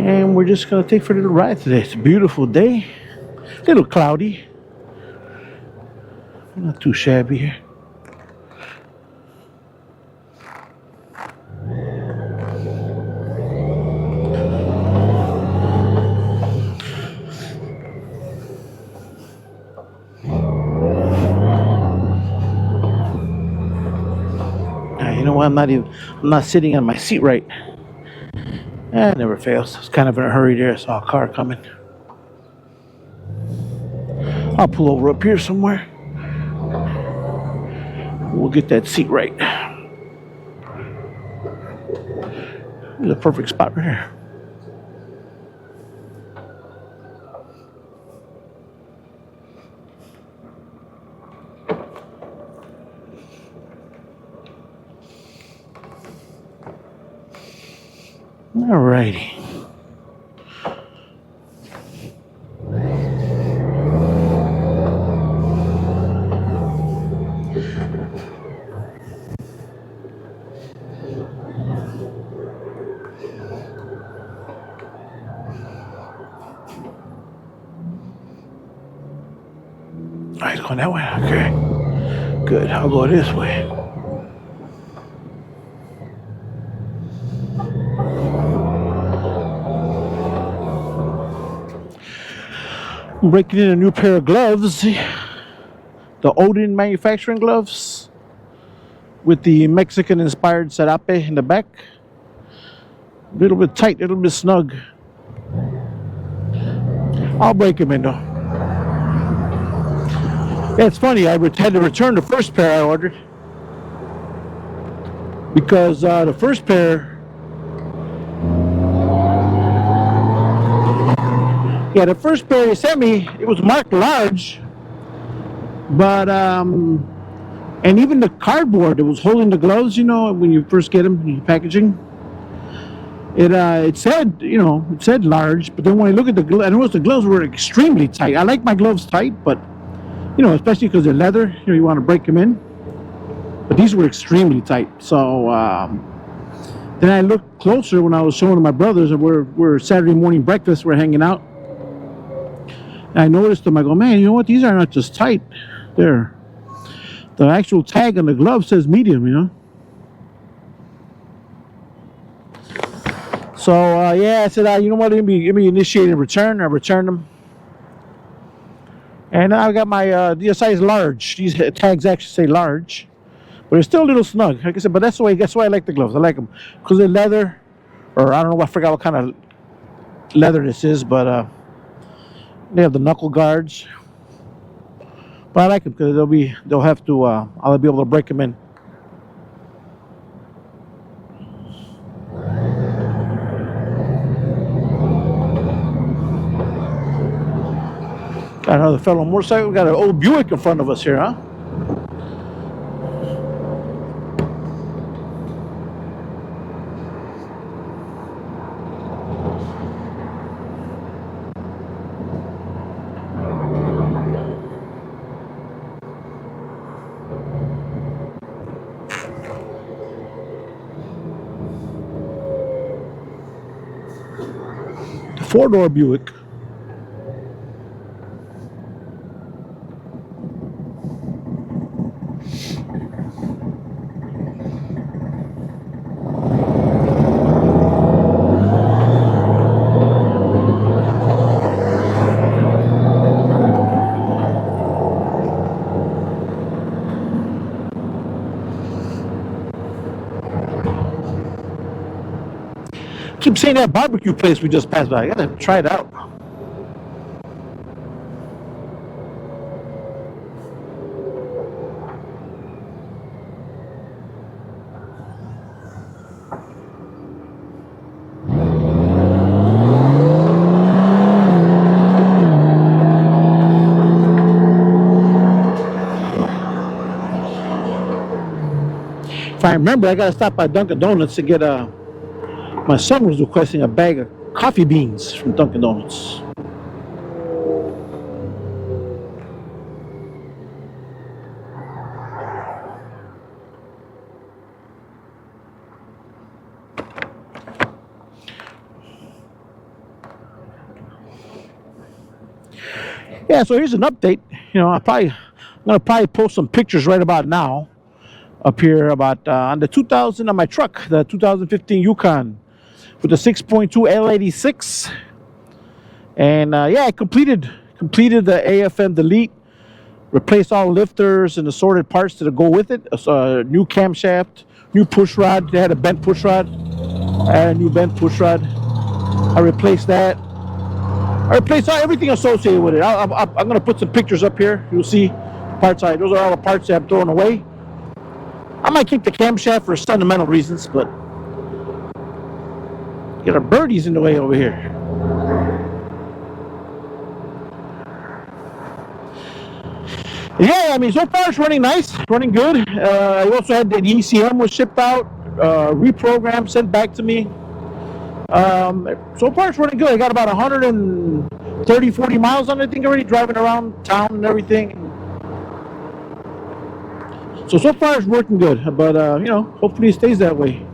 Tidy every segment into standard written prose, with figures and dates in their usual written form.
And we're just gonna take for a little ride today. It's a beautiful day. A little cloudy. Not too shabby here. You know what? I'm not sitting on my seat right. It never fails. I was kind of in a hurry there. I saw a car coming. I'll pull over up here somewhere. We'll get that seat right. There's a perfect spot right here. Alrighty. Alright, it's going that way. Okay. Good. I'll go this way. I'm breaking in a new pair of gloves. The Odin manufacturing gloves with the Mexican-inspired serape in the back. A little bit tight, a little bit snug. I'll break them in though. Yeah, it's funny, I had to return the first pair I ordered because the first pair, the first pair he sent me, it was marked large, but and even the cardboard that was holding the gloves, you know, when you first get them in packaging, it said, you know, it said large, but then when I look at the gloves, I noticed the gloves were extremely tight. I like my gloves tight, but you know, especially because they're leather, you know, you want to break them in. But these were extremely tight. So then I looked closer when I was showing to my brothers, and we're Saturday morning breakfast, we're hanging out. And I noticed them. I go, man, you know what? These are not just tight. The actual tag on the glove says medium, you know. So yeah, I said, you know what? Let me initiate a return. I returned them. And I got my size large. These tags actually say large, but it's still a little snug. Like I said, but that's why I like the gloves. I like them because they're leather, or I don't know. I forgot what kind of leather this is, but they have the knuckle guards. But I like them because I'll be able to break them in. Got another fellow motorcycle. We got an old Buick in front of us here, huh? Four-door Buick. Keep saying that barbecue place we just passed by. I gotta try it out. If I remember, I gotta stop by Dunkin' Donuts to get my son was requesting a bag of coffee beans from Dunkin' Donuts. Yeah, so here's an update. I'm gonna probably post some pictures right about now up here about on the 2000 on my truck, the 2015 Yukon with the 6.2 L86, and yeah, I completed the AFM delete, replaced all lifters and assorted parts to go with it. New camshaft, new push rod. They had a bent push rod. I had a new bent push rod. I replaced that. I replaced everything associated with it. I'm going to put some pictures up here. You'll see parts. Those are all the parts that I'm throwing away. I might keep the camshaft for sentimental reasons, but get our birdies in the way over here. Yeah, I mean, so far it's running nice, running good. I also had the ECM was shipped out, reprogrammed, sent back to me. So far it's running good. I got about 130, 40 miles on it, I think, already, driving around town and everything. So far it's working good, but hopefully it stays that way.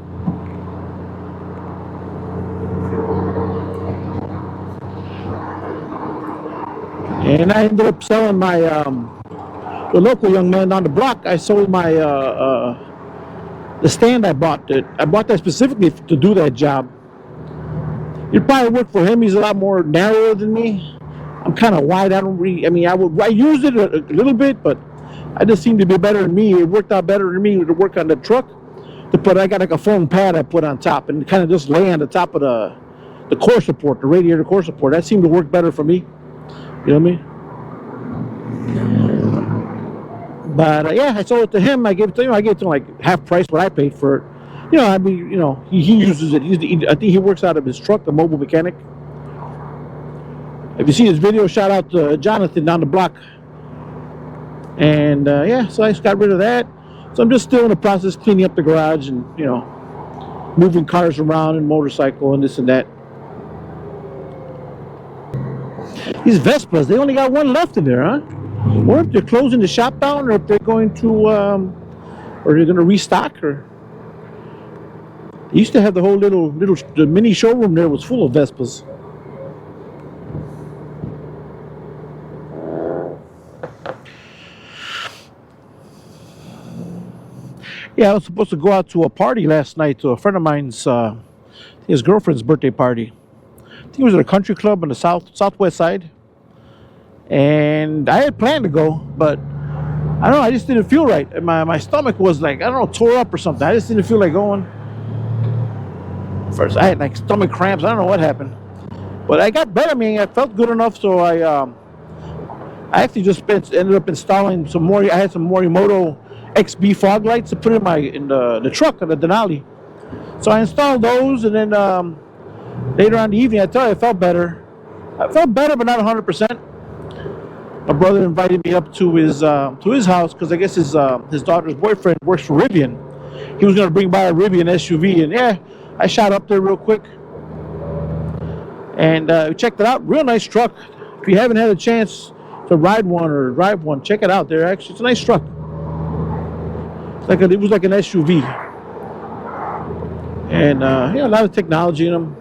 And I ended up selling my the local young man down the block. I sold my the stand I bought. I bought that specifically to do that job. It'd probably work for him. He's a lot more narrower than me. I'm kind of wide. I used it a little bit, but I just seemed to be better than me. It worked out better than me to work on the truck. But I got like a foam pad I put on top and kind of just lay on the top of the core support, the radiator core support. That seemed to work better for me. You know what I mean? But yeah, I sold it to him. I gave it to him. I gave it to him like half price what I paid for it. He uses it. I think he works out of his truck, the mobile mechanic. If you see his video, shout out to Jonathan down the block. And yeah, so I just got rid of that. So I'm just still in the process of cleaning up the garage and moving cars around and motorcycle and this and that. These Vespas, they only got one left in there, huh? Or if they're closing the shop down, or if they're going to, or they're going to restock, or they used to have the whole the mini showroom there was full of Vespas. Yeah, I was supposed to go out to a party last night to a friend of mine's, his girlfriend's birthday party. I think it was at a country club on the southwest side. And I had planned to go, but I don't know, I just didn't feel right. My stomach was like, I don't know, tore up or something. I just didn't feel like going. First, I had like stomach cramps. I don't know what happened. But I got better. I mean, I felt good enough, so I actually just ended up installing some more. I had some Morimoto XB fog lights to put in the truck on the Denali. So I installed those, and then later on in the evening, I tell you, I felt better. I felt better, but not 100%. My brother invited me up to his house because I guess his daughter's boyfriend works for Rivian. He was going to bring by a Rivian SUV, and yeah, I shot up there real quick and checked it out. Real nice truck. If you haven't had a chance to ride one or drive one, check it out. It's a nice truck. It was like an SUV, and a lot of technology in them.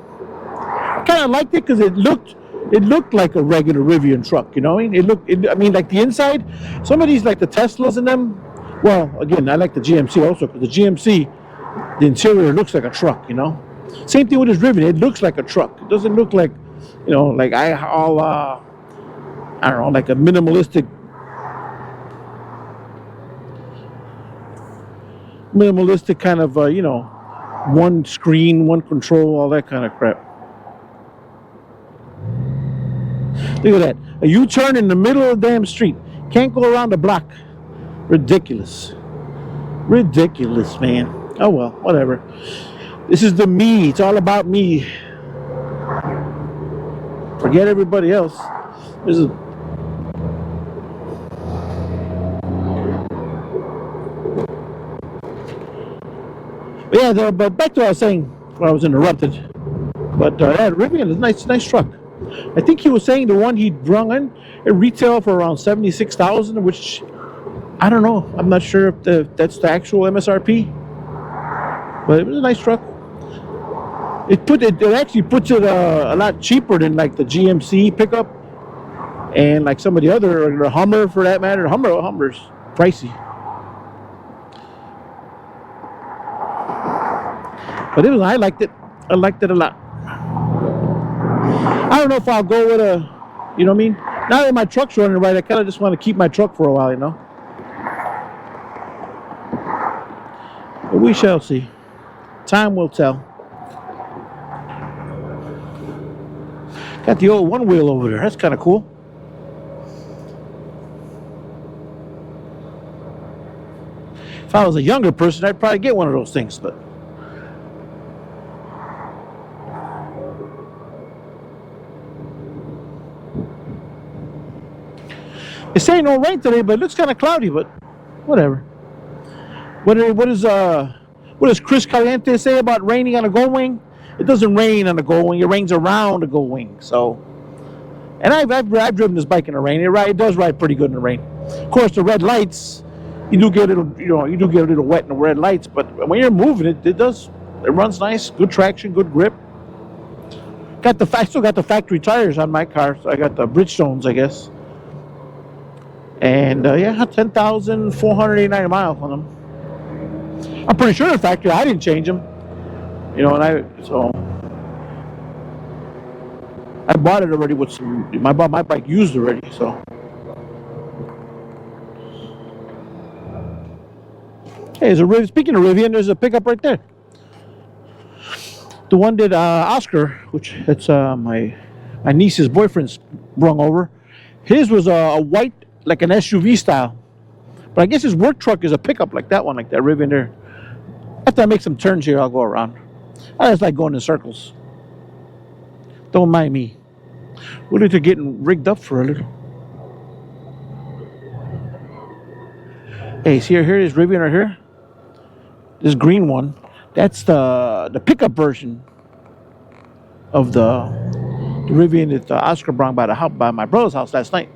I kind of liked it because it looked like a regular Rivian truck, you know what I mean? Like the inside, some of these, like the Teslas in them, well, again, I like the GMC also, because the GMC, the interior looks like a truck, Same thing with this Rivian, it looks like a truck. It doesn't look like, like I don't know, like a minimalistic kind of, one screen, one control, all that kind of crap. Look at that. A U-turn in the middle of the damn street. Can't go around the block. Ridiculous. Ridiculous, man. Oh well, whatever. This is the me. It's all about me. Forget everybody else. This is... But back to what I was saying when I was interrupted. But yeah, Rivian is a nice truck. I think he was saying the one he brung in, it retailed for around $76,000, which I don't know. I'm not sure if that's the actual MSRP, but it was a nice truck. It actually puts it a lot cheaper than like the GMC pickup. And like some of the other, the Hummer for that matter, Hummer's pricey. But I liked it. I liked it a lot. I don't know if I'll go with a, you know what I mean? Now that my truck's running right, I kind of just want to keep my truck for a while, you know? But we shall see. Time will tell. Got the old one wheel over there. That's kind of cool. If I was a younger person, I'd probably get one of those things, but it's saying no rain today, but it looks kind of cloudy, but whatever. What does Chris Caliente say about raining on a Goldwing? It doesn't rain on a Goldwing. It rains around a Goldwing. So, and I've driven this bike in the rain. It does ride pretty good in the rain. Of course, the red lights, you do get a little wet in the red lights. But when you're moving it, it runs nice, good traction, good grip. I still got the factory tires on my car. So I got the Bridgestones, I guess. And yeah, 10,489 miles on them. I'm pretty sure the factory, I didn't change them. You know, I bought it already with I bought my bike used already, so. Hey, speaking of Rivian, there's a pickup right there. The one that Oscar, which it's my niece's boyfriend's brung over. His was a white, like an SUV style. But I guess his work truck is a pickup like that one, like that Rivian there. After I make some turns here, I'll go around. I just like going in circles. Don't mind me. We're little getting rigged up for a little. Hey, see here is Rivian right here. This green one. That's the pickup version of the Rivian that Oscar brought by my brother's house last night.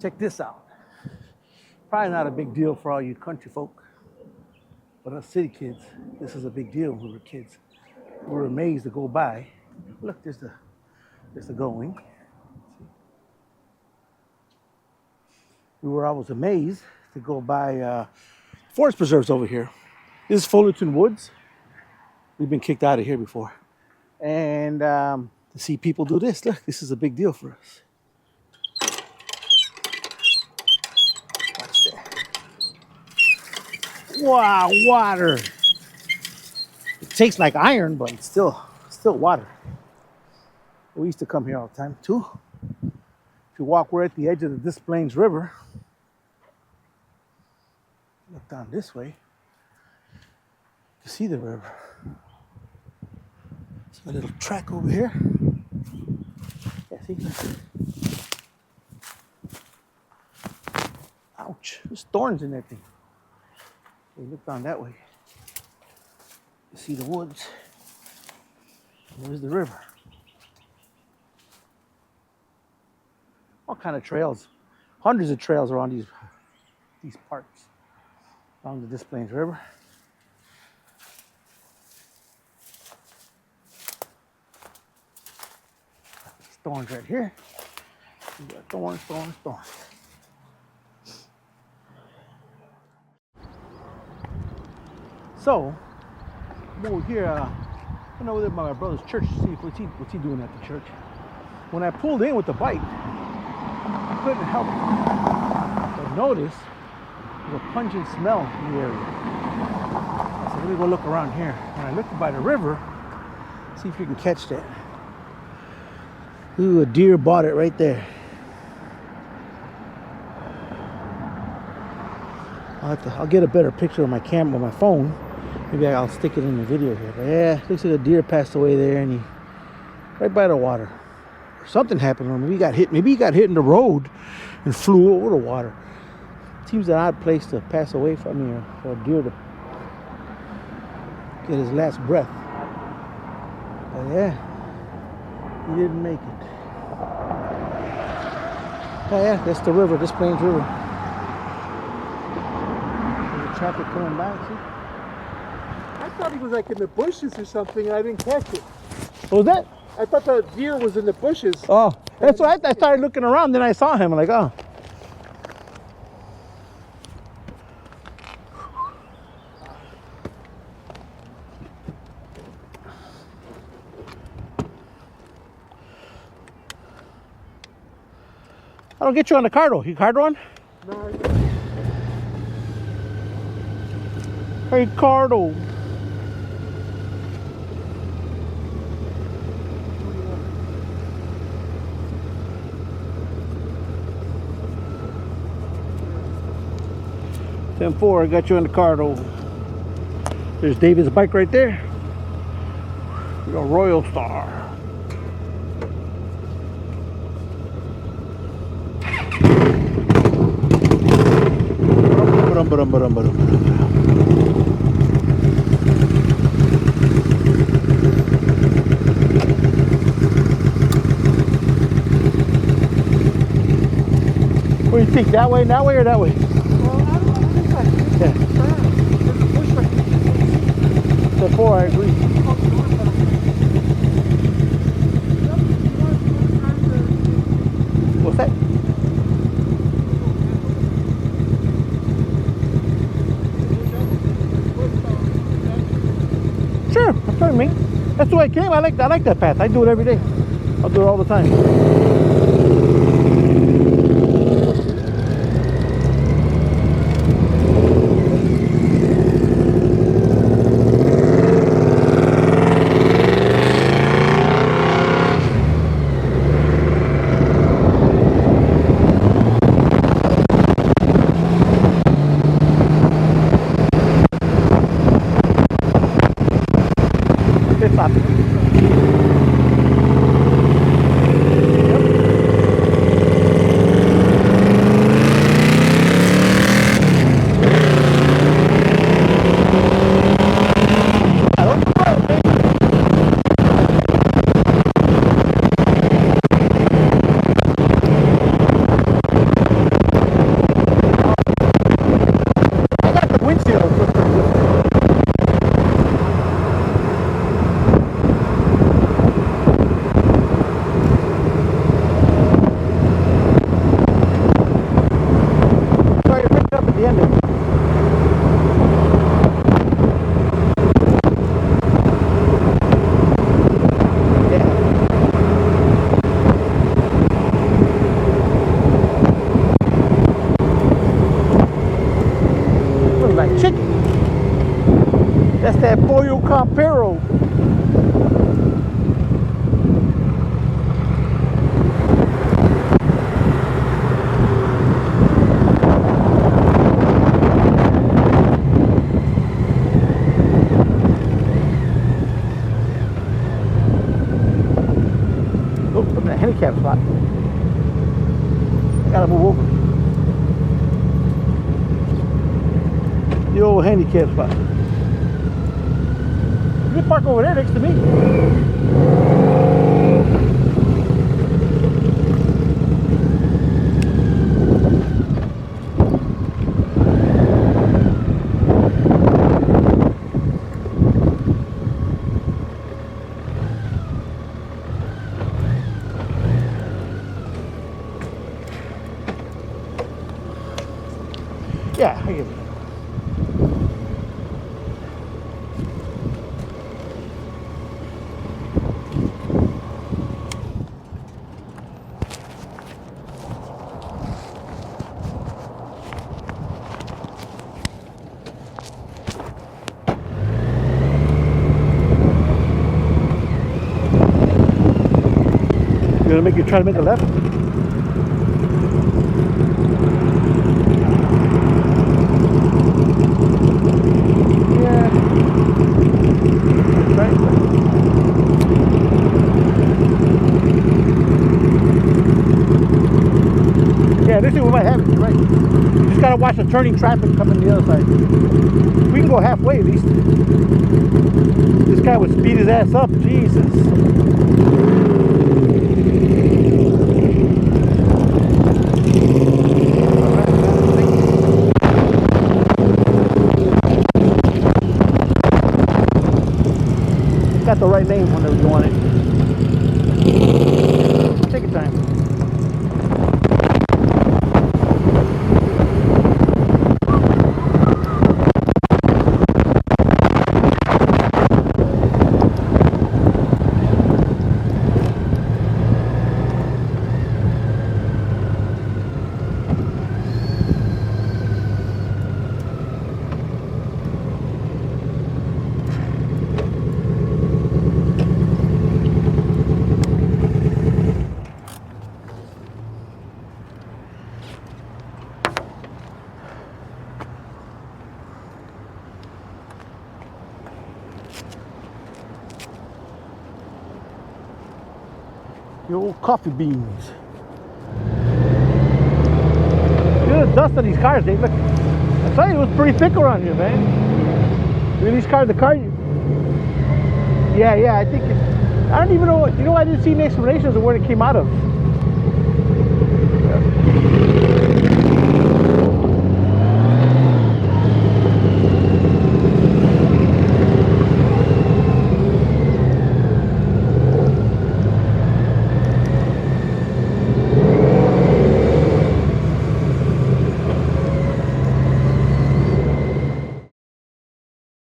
Check this out. Probably not a big deal for all you country folk, but us city kids, this is a big deal when we were kids. We were amazed to go by. Look, there's the Goldwing. We were always amazed to go by forest preserves over here. This is Fullerton Woods. We've been kicked out of here before. And to see people do this, look, this is a big deal for us. Wow, water. It tastes like iron, but it's still water. We used to come here all the time too. If you walk, we're at the edge of the Des Plaines River. Look down this way to see the river. There's a little track over here. Yeah, see? Ouch, there's thorns in that thing. We look down that way. You see the woods. There's the river. All kind of trails. Hundreds of trails around these parks along the Des Plaines River. These thorns right here. You got thorns. So I'm over here. I'm over there by my brother's church to see what's he doing at the church. When I pulled in with the bike, I couldn't help but notice there's a pungent smell in the area. I said, let me go look around here. When I looked by the river, see if you can catch that. Ooh, a deer bought it right there. I'll get a better picture of my camera on my phone. Maybe I'll stick it in the video here. But yeah, looks like a deer passed away there, and he right by the water. Or something happened to him. Maybe he got hit. Maybe he got hit in the road and flew over the water. Seems an odd place to pass away from here for a deer to get his last breath. But yeah, he didn't make it. Oh yeah, that's the river, Des Plaines River. There's the traffic coming by, see? I thought he was like in the bushes or something, and I didn't catch it. What was that? I thought the deer was in the bushes. Oh, that's why I started looking around, then I saw him, I'm like, oh. I don't get you on the card though. You card one? No, Hey, Cardo. I got you on the Cardo. There's David's bike right there. We got Royal Star. What do you think? That way, or that way? well, I don't know. It's like Yeah. there's a bush right there. The 4, I agree. What's that? Sure, that's what I mean. That's the way I came. I like that path. I do it every day. I'll do it all the time. Pit stop. That's that pollo campero. Look, I'm in a handicap spot. I gotta move over. The old handicap spot. You can park over there next to me. Yeah, I get it. gonna make you try to make a left? Yeah. That's right. Yeah, this is we might have it, you're right. You just gotta watch the turning traffic coming the other side. We can go halfway at least. This guy would speed his ass up, Jesus. Got the right name whenever you want it. Take your time. Your old coffee beans. Look at the dust on these cars, Dave. Look, I tell you, it was pretty thick around here, man. Look at these cars. The car. Yeah, I think. I don't even know. You know, I didn't see any explanations of where it came out of.